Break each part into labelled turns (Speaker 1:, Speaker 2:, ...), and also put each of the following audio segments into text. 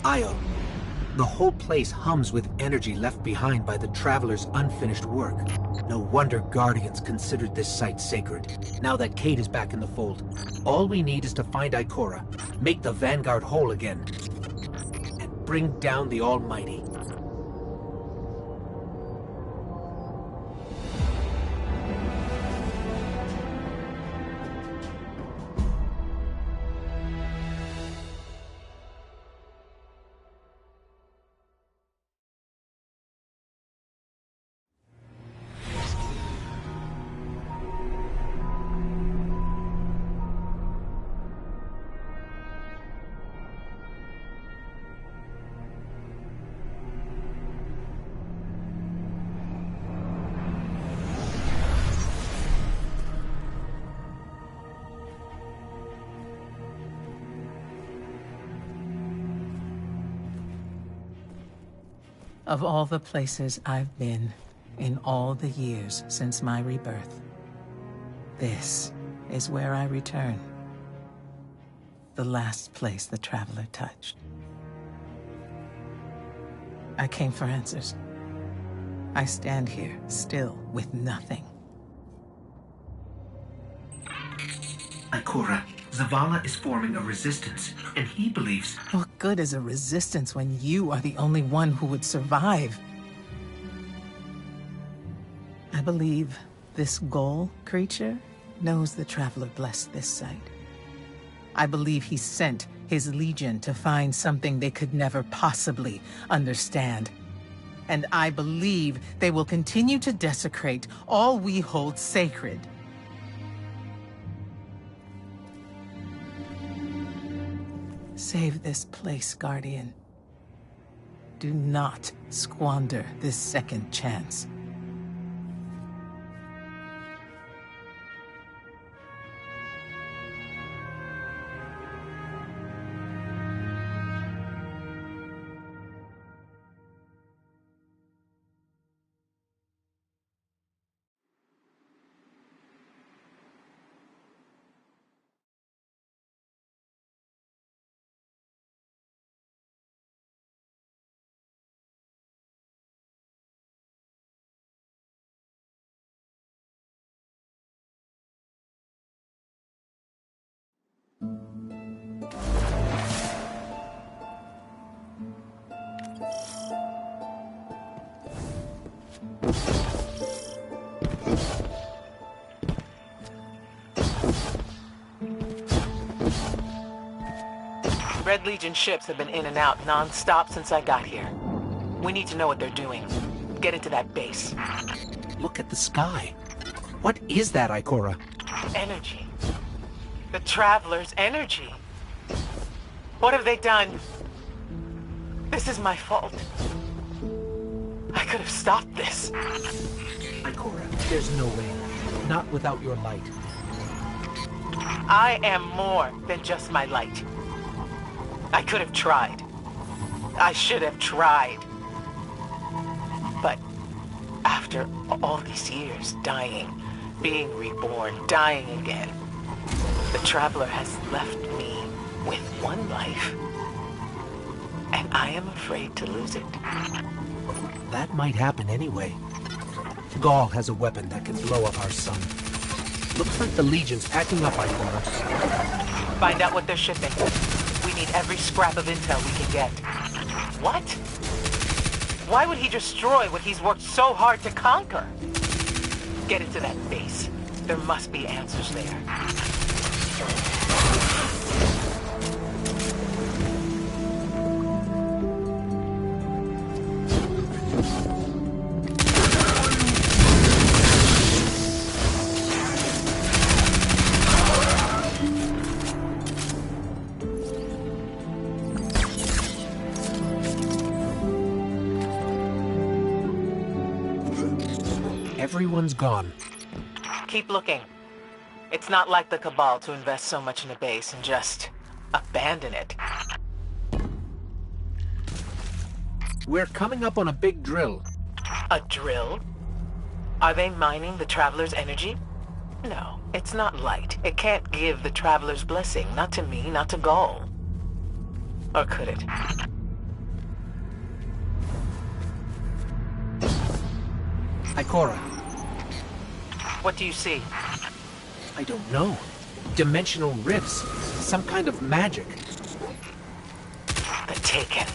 Speaker 1: Io! The whole place hums with energy left behind by the Traveler's unfinished work. No wonder Guardians considered this site sacred. Now that Kate is back in the fold, all we need is to find Ikora, make the Vanguard whole again, and bring down the Almighty.
Speaker 2: Of all the places I've been in all the years since my rebirth, this is where I return. The last place the Traveler touched. I came for answers. I stand here, still, with nothing.
Speaker 1: Ikora, Zavala is forming a resistance, and he believes...
Speaker 2: What good is a resistance when you are the only one who would survive? I believe this Ghoul creature knows the Traveler blessed this site. I believe he sent his legion to find something they could never possibly understand. And I believe they will continue to desecrate all we hold sacred. Save this place, Guardian. Do not squander this second chance. Red Legion ships have been in and out non-stop since I got here. We need to know what they're doing. Get into that base.
Speaker 1: Look at the sky. What is that, Ikora?
Speaker 2: Energy. The Traveler's energy. What have they done? This is my fault. I could have stopped this.
Speaker 1: Ikora, there's no way. Not without your light.
Speaker 2: I am more than just my light. I could have tried. I should have tried. But after all these years, dying, being reborn, dying again, the Traveler has left me with one life. And I am afraid to lose it.
Speaker 1: That might happen anyway. Gaul has a weapon that can blow up our sun. Looks like the Legion's packing up, Ikora.
Speaker 2: Find out what they're shipping. We need every scrap of intel we can get. What? Why would he destroy what he's worked so hard to conquer? Get into that base. There must be answers there.
Speaker 1: Everyone's gone.
Speaker 2: Keep looking. It's not like the Cabal to invest so much in a base and just abandon it.
Speaker 1: We're coming up on a big drill.
Speaker 2: A drill? Are they mining the Traveler's energy? No, it's not light. It can't give the Traveler's blessing. Not to me, not to Gaul. Or could it?
Speaker 1: Ikora,
Speaker 2: What do you see?
Speaker 1: I don't know. Dimensional rifts. Some kind of magic.
Speaker 2: The Taken.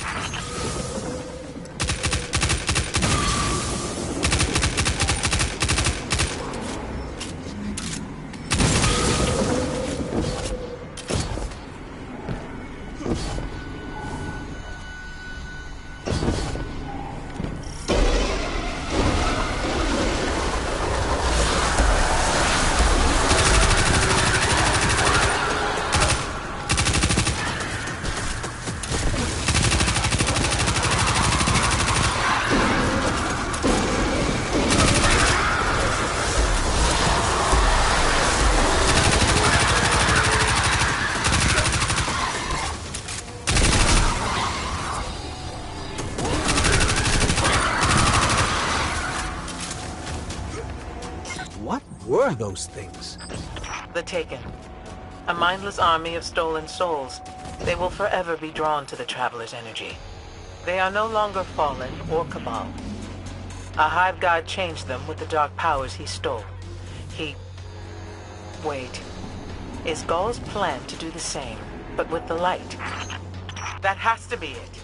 Speaker 1: What were those things?
Speaker 2: The Taken. A mindless army of stolen souls. They will forever be drawn to the Traveler's energy. They are no longer fallen or Cabal. A Hive God changed them with the dark powers he stole. Wait. Is Gaul's plan to do the same, but with the light? That has to be it.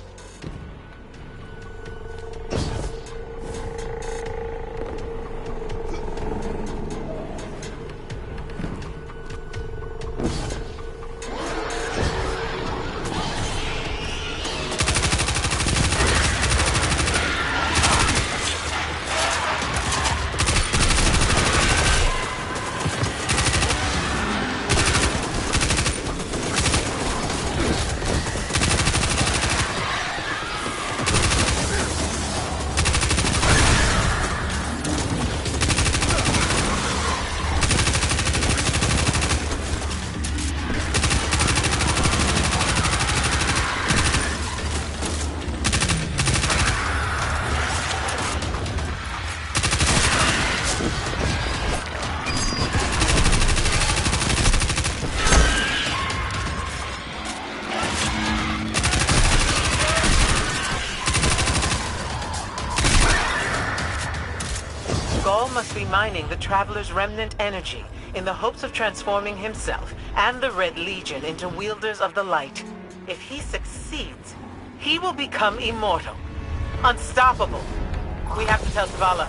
Speaker 2: Gaul must be mining the Traveler's remnant energy in the hopes of transforming himself and the Red Legion into wielders of the light. If he succeeds, he will become immortal, unstoppable. We have to tell Zavala.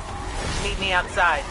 Speaker 2: Meet me outside.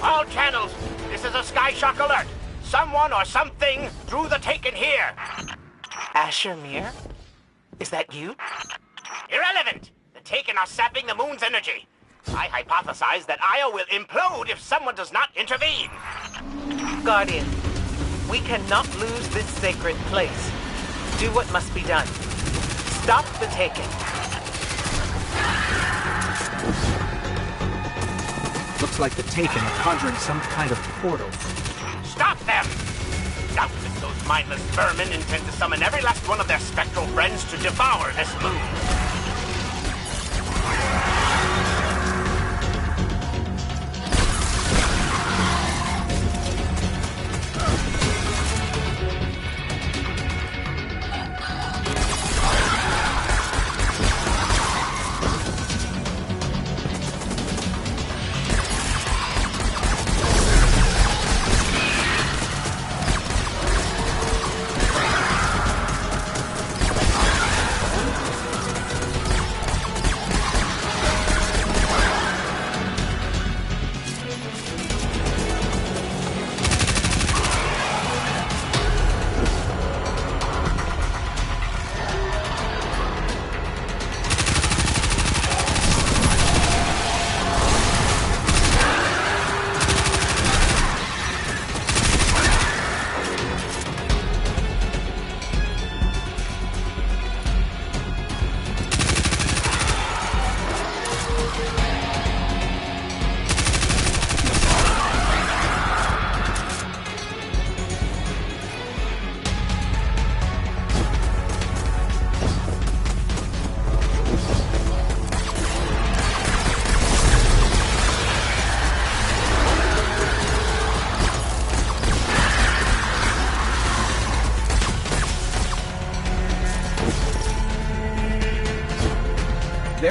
Speaker 3: All channels, this is a Sky Shock alert. Someone or something drew the Taken here.
Speaker 2: Asher Mir? Is that you?
Speaker 3: Irrelevant. The Taken are sapping the moon's energy. I hypothesize that Io will implode if someone does not intervene.
Speaker 2: Guardian, we cannot lose this sacred place. Do what must be done. Stop the Taken.
Speaker 1: Looks like the Taken are conjuring some kind of portal.
Speaker 3: Stop them! Doubtless those mindless vermin intend to summon every last one of their spectral friends to devour this moon.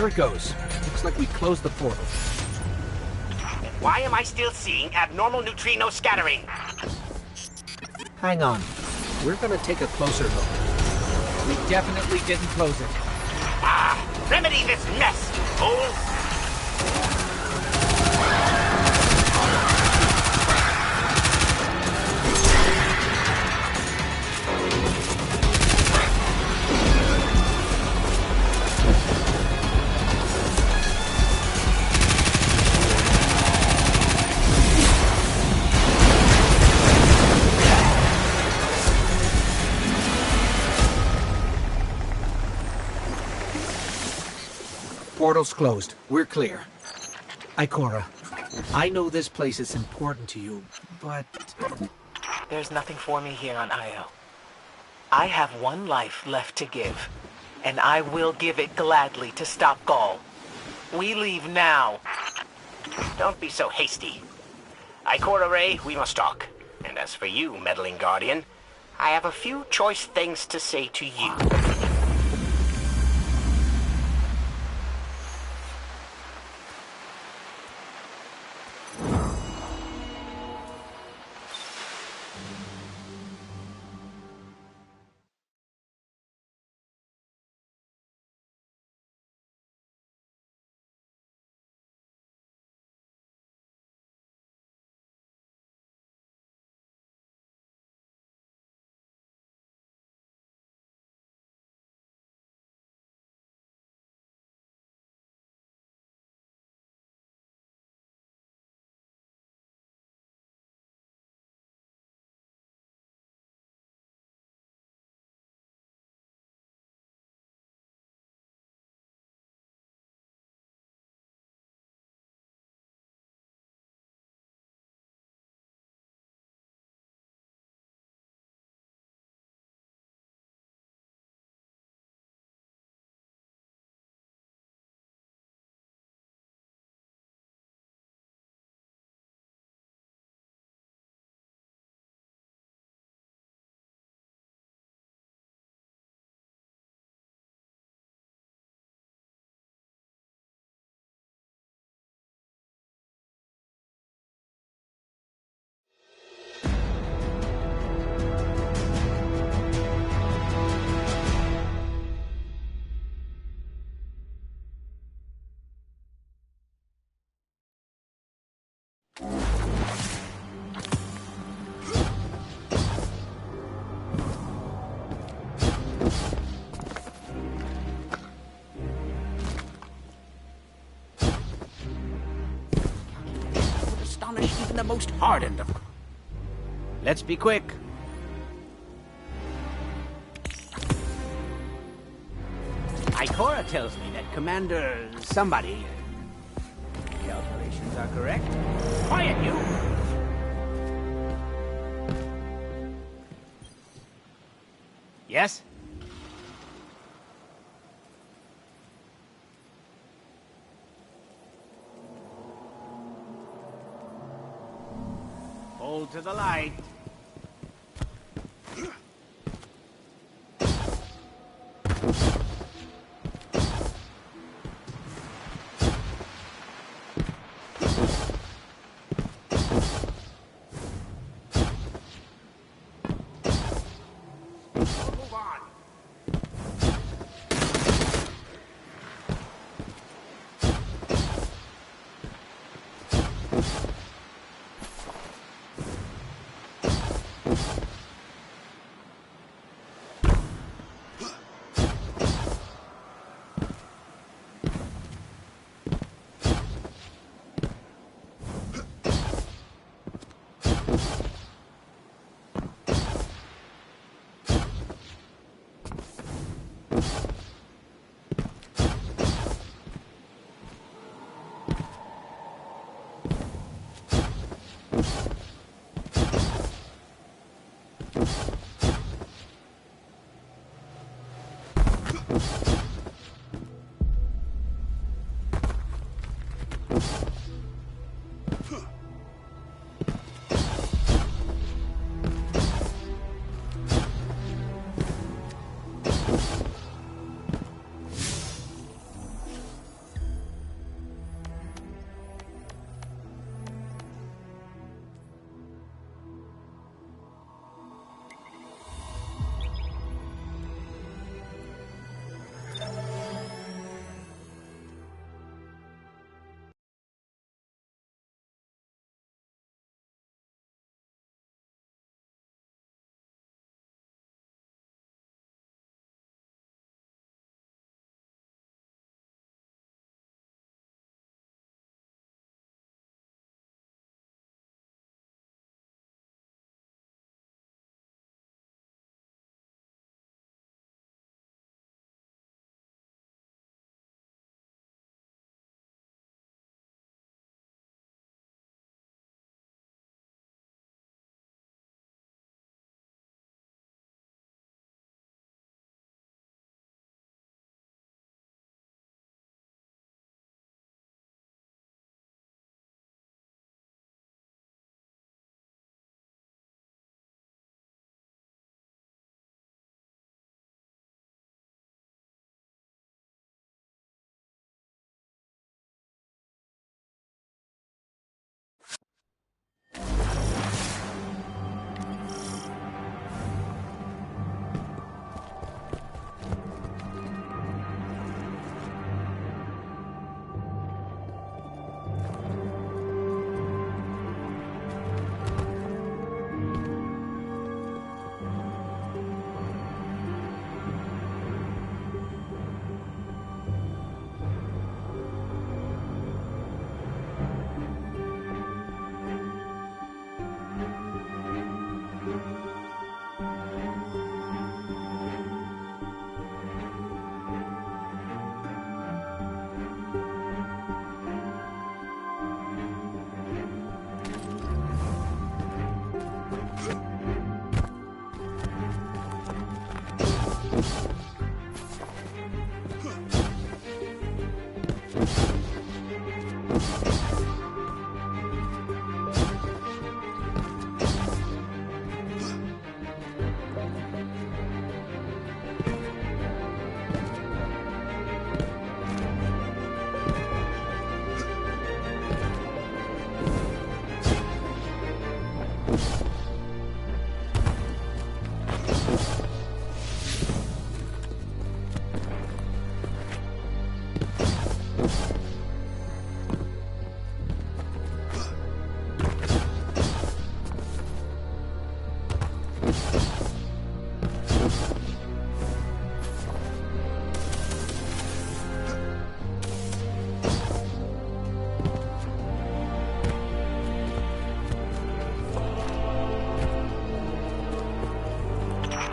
Speaker 1: There it goes. Looks like we closed the portal.
Speaker 3: And why am I still seeing abnormal neutrino scattering?
Speaker 1: Hang on. We're gonna take a closer look. We definitely didn't close it.
Speaker 3: Remedy this mess, fool!
Speaker 1: Portal's closed. We're clear. Ikora, I know this place is important to you, but...
Speaker 2: There's nothing for me here on Io. I have one life left to give, and I will give it gladly to stop Gaul. We leave now.
Speaker 3: Don't be so hasty. Ikora Ray, we must talk. And as for you, meddling guardian, I have a few choice things to say to you.
Speaker 4: Even the most hardened of... Let's be quick. Ikora tells me that Commander somebody... Calculations are correct. Quiet, you! Yes? Hold to the light. Move on.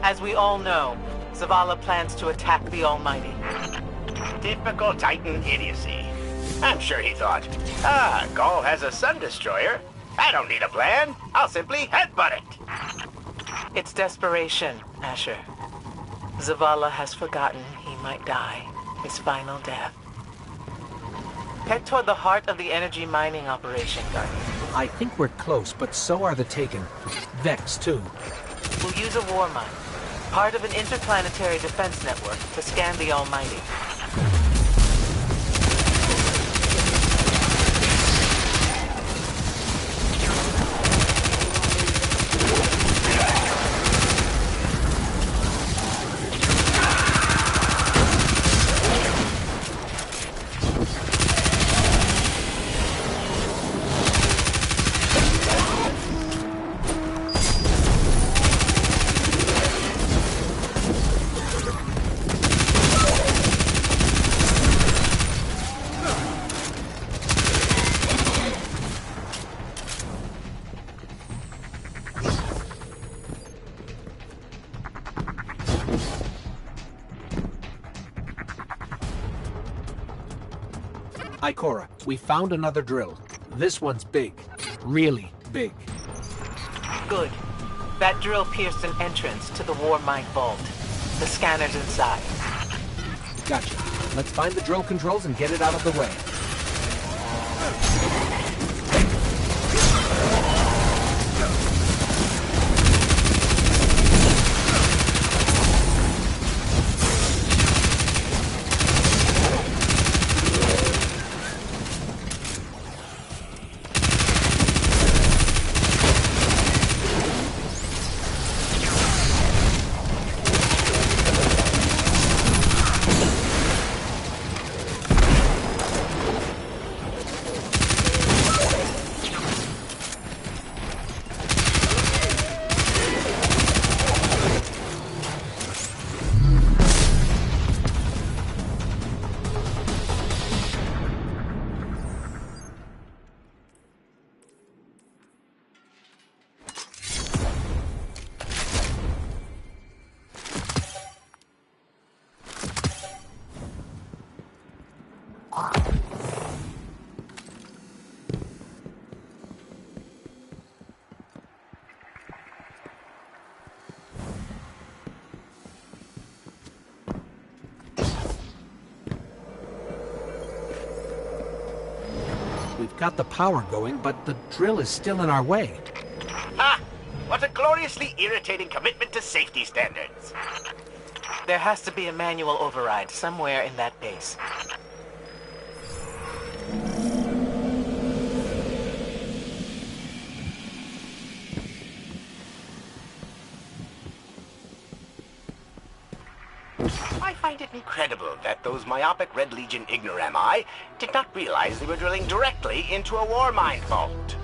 Speaker 2: As we all know, Zavala plans to attack the Almighty.
Speaker 3: Typical Titan idiocy. I'm sure he thought, Gaul has a sun destroyer. I don't need a plan. I'll simply headbutt it.
Speaker 2: It's desperation, Asher. Zavala has forgotten he might die, his final death. Head toward the heart of the energy mining operation, Guardian.
Speaker 1: I think we're close, but so are the Taken. Vex, too.
Speaker 2: We'll use a war mine, part of an interplanetary defense network, to scan the Almighty.
Speaker 1: Ikora, we found another drill. This one's big. Really big.
Speaker 2: Good. That drill pierced an entrance to the war mine vault. The scanner's inside.
Speaker 1: Gotcha. Let's find the drill controls and get it out of the way. We've got the power going, but the drill is still in our way.
Speaker 3: Ha! What a gloriously irritating commitment to safety standards.
Speaker 2: There has to be a manual override somewhere in that base.
Speaker 3: I find it incredible that those myopic Red Legion ignorami did not realize they were drilling directly into a war mine vault.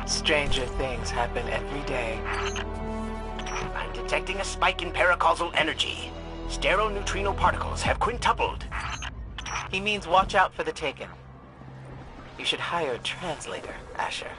Speaker 2: Stranger things happen every day.
Speaker 3: I'm detecting a spike in paracausal energy. Stereoneutrino particles have quintupled.
Speaker 2: He means watch out for the Taken. You should hire a translator, Asher.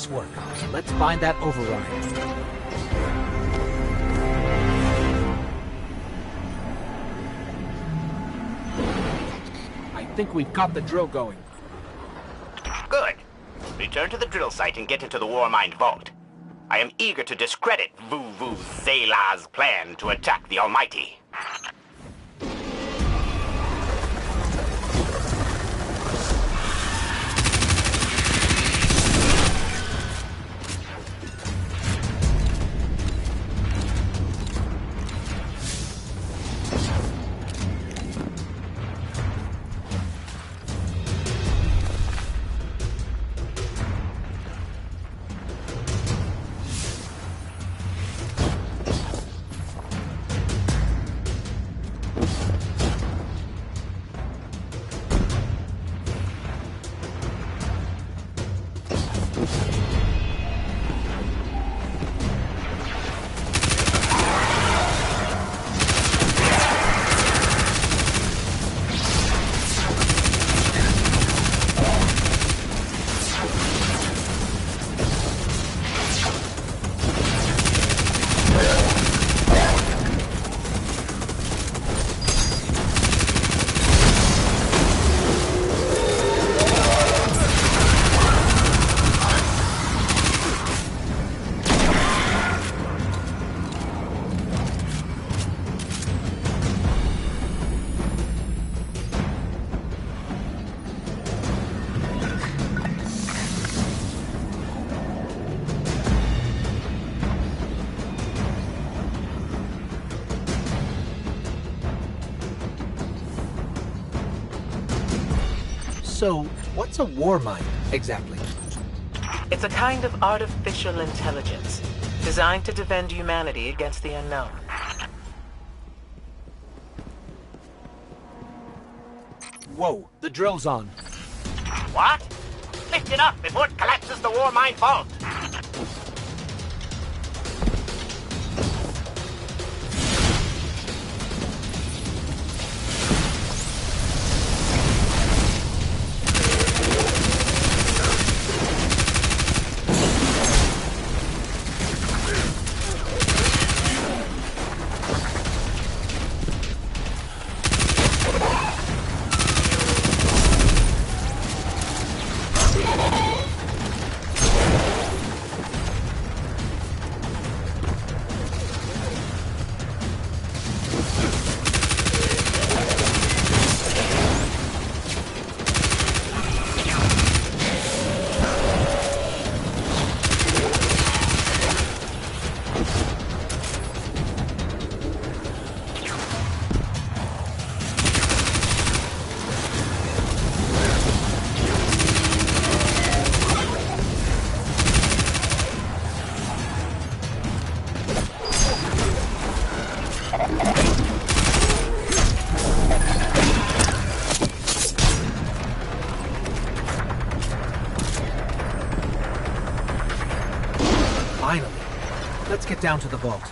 Speaker 1: Nice work. Let's find that override.
Speaker 4: I think we've got the drill going.
Speaker 3: Good. Return to the drill site and get into the Warmind vault. I am eager to discredit Vu Zela's plan to attack the Almighty.
Speaker 1: So, what's a war mind, exactly?
Speaker 2: It's a kind of artificial intelligence designed to defend humanity against the unknown.
Speaker 4: Whoa, the drill's on.
Speaker 3: What? Lift it up before it collapses the Warmind vault.
Speaker 1: Finally. Let's get down to the vault.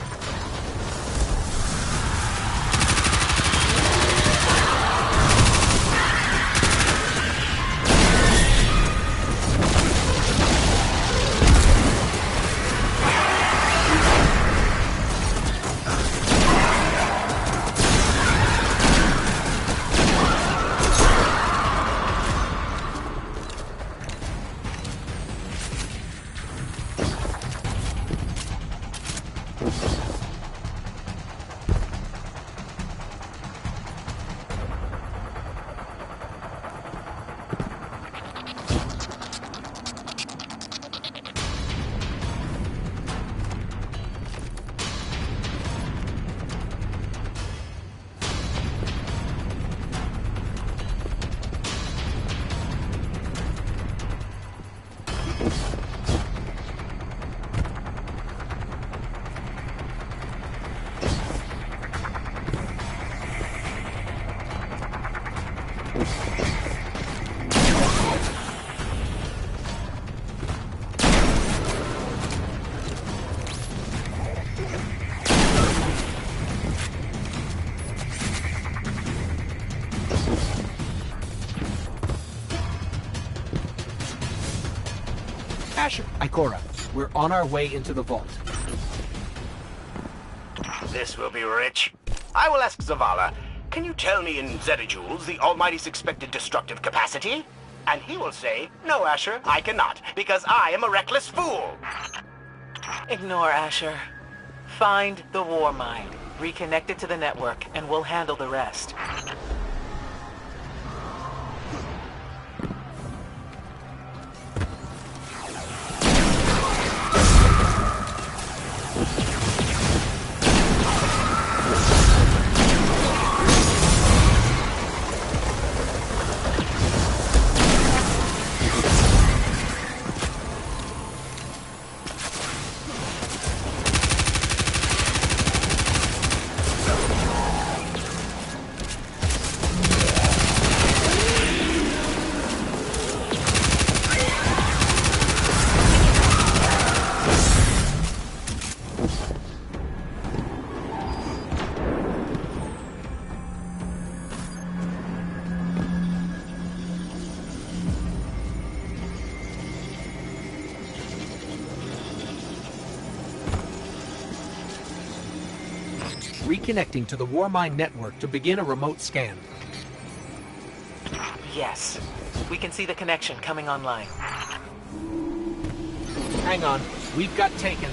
Speaker 4: Asher!
Speaker 1: Ikora, we're on our way into the vault.
Speaker 3: This will be rich. I will ask Zavala, can you tell me in zettajoules the Almighty's expected destructive capacity? And he will say, no, Asher, I cannot, because I am a reckless fool.
Speaker 2: Ignore Asher. Find the war mind, reconnect it to the network, and we'll handle the rest.
Speaker 1: Reconnecting to the Warmind network to begin a remote scan.
Speaker 2: Yes. We can see the connection coming online.
Speaker 1: Hang on, we've got taken.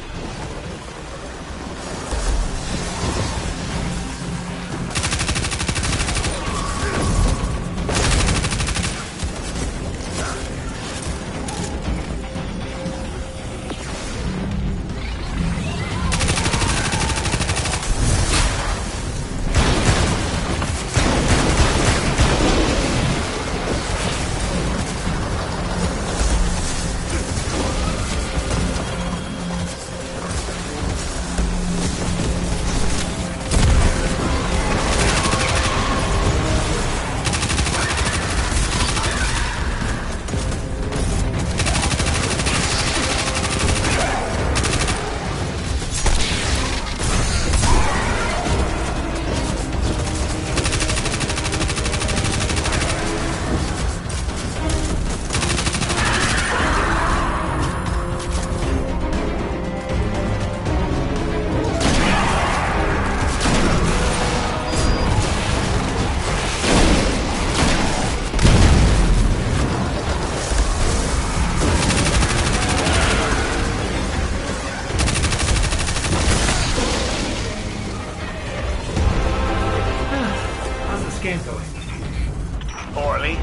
Speaker 3: Poorly.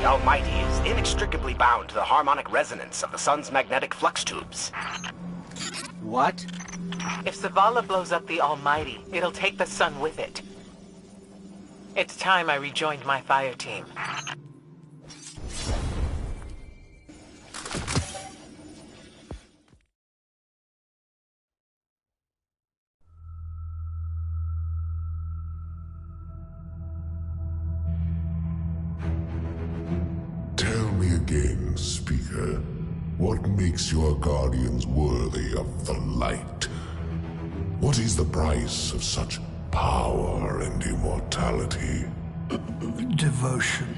Speaker 3: The Almighty is inextricably bound to the harmonic resonance of the sun's magnetic flux tubes.
Speaker 1: What?
Speaker 2: If Zavala blows up the Almighty, it'll take the sun with it. It's time I rejoined my fire team.
Speaker 5: Tell me again, Speaker, what makes your guardians worthy of the light? What is the price of such power and immortality?
Speaker 6: Devotion.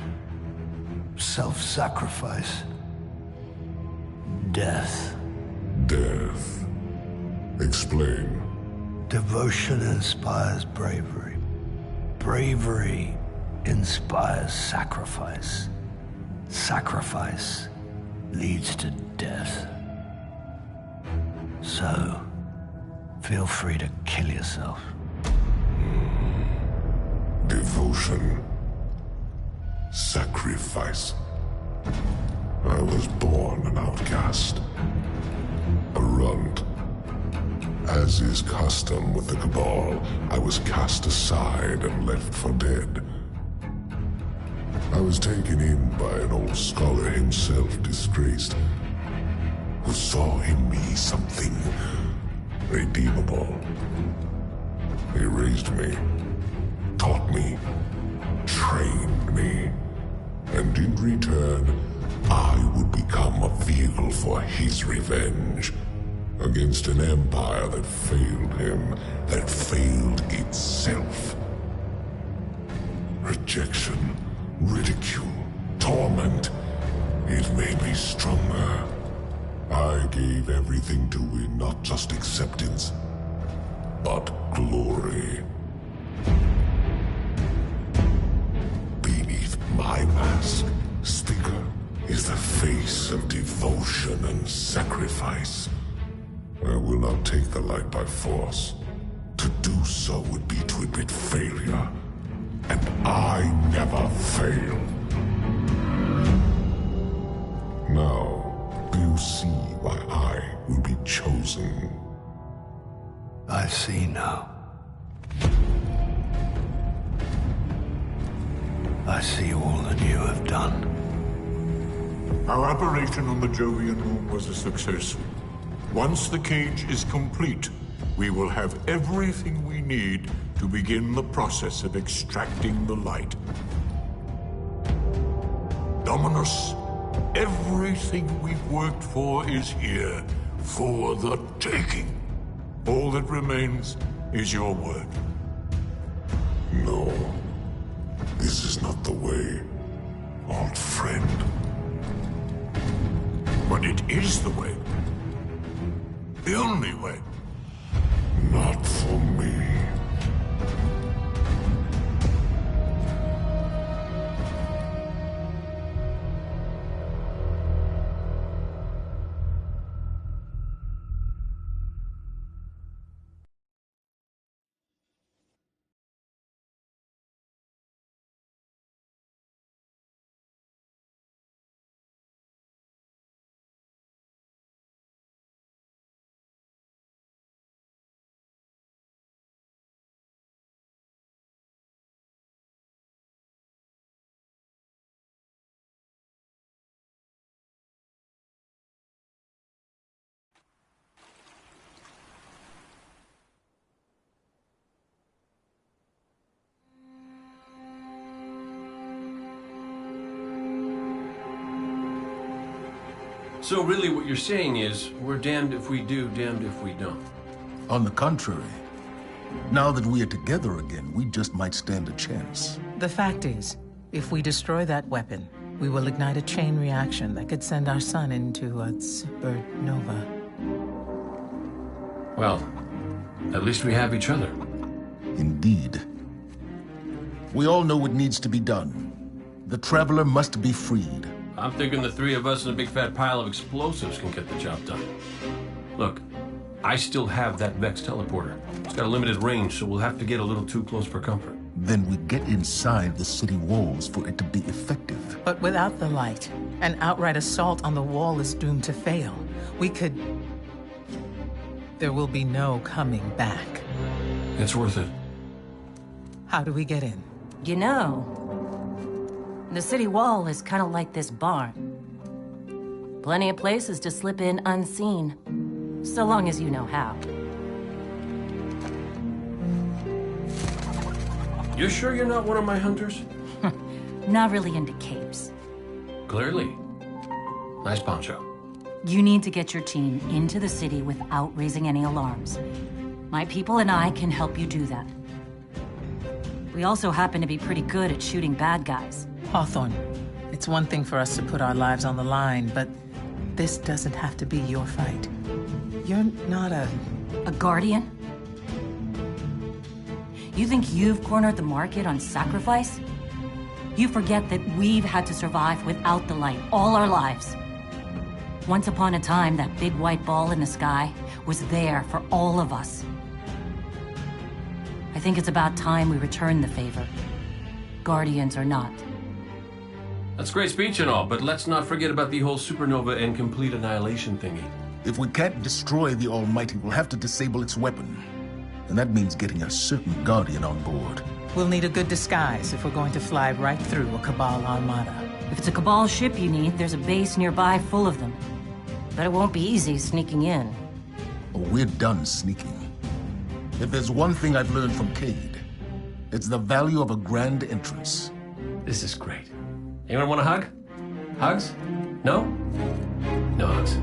Speaker 6: Self-sacrifice. Death.
Speaker 5: Death. Explain.
Speaker 6: Devotion inspires bravery. Bravery inspires sacrifice. Sacrifice leads to death. So, feel free to kill yourself.
Speaker 5: Devotion. Sacrifice. I was born an outcast. A runt. As is custom with the Cabal, I was cast aside and left for dead. I was taken in by an old scholar himself, disgraced, who saw in me something redeemable. He raised me, taught me, trained me, and in return, I would become a vehicle for his revenge against an empire that failed him, that failed itself. Rejection, ridicule, torment. It made me stronger. I everything to win not just acceptance, but glory. Beneath my mask, Sticker is the face of devotion and sacrifice. I will not take the light by force. To do so would be to admit failure, and I never fail. Now, do you see why I will be chosen?
Speaker 6: I see now. I see all that you have done.
Speaker 7: Our operation on the Jovian Moon was a success. Once the cage is complete, we will have everything we need to begin the process of extracting the light. Dominus, everything we've worked for is here, for the taking. All that remains is your word.
Speaker 5: No, this is not the way, old friend.
Speaker 7: But it is the way. The only way.
Speaker 5: Not for me.
Speaker 8: So really what you're saying is, we're damned if we do, damned if we don't.
Speaker 9: On the contrary, now that we are together again, we just might stand a chance.
Speaker 2: The fact is, if we destroy that weapon, we will ignite a chain reaction that could send our sun into a supernova.
Speaker 8: Well, at least we have each other.
Speaker 9: Indeed. We all know what needs to be done. The Traveler must be freed.
Speaker 8: I'm thinking the three of us and a big fat pile of explosives can get the job done. Look, I still have that Vex teleporter. It's got a limited range, so we'll have to get a little too close for comfort.
Speaker 9: Then we get inside the city walls for it to be effective.
Speaker 2: But without the light, an outright assault on the wall is doomed to fail. We could... There will be no coming back.
Speaker 8: It's worth it.
Speaker 2: How do we get in?
Speaker 10: You know, the city wall is kind of like this barn. Plenty of places to slip in unseen, so long as you know how.
Speaker 8: You sure you're not one of my hunters?
Speaker 10: Not really into capes.
Speaker 8: Clearly. Nice poncho.
Speaker 10: You need to get your team into the city without raising any alarms. My people and I can help you do that. We also happen to be pretty good at shooting bad guys.
Speaker 2: Hawthorne, it's one thing for us to put our lives on the line, but this doesn't have to be your fight. You're not a
Speaker 10: guardian? You think you've cornered the market on sacrifice? You forget that we've had to survive without the light all our lives. Once upon a time, that big white ball in the sky was there for all of us. I think it's about time we return the favor, guardians or not.
Speaker 8: That's great speech and all, but let's not forget about the whole supernova and complete annihilation thingy.
Speaker 9: If we can't destroy the Almighty, we'll have to disable its weapon. And that means getting a certain Guardian on board.
Speaker 2: We'll need a good disguise if we're going to fly right through a Cabal armada.
Speaker 10: If it's a Cabal ship you need, there's a base nearby full of them. But it won't be easy sneaking in.
Speaker 9: Oh, we're done sneaking. If there's one thing I've learned from Cade, it's the value of a grand entrance.
Speaker 8: This is great. Anyone want a hug? Hugs? No? No hugs.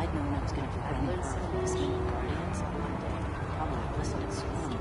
Speaker 10: I'd known I was going to be running for listening to Guardians, I probably listened to school.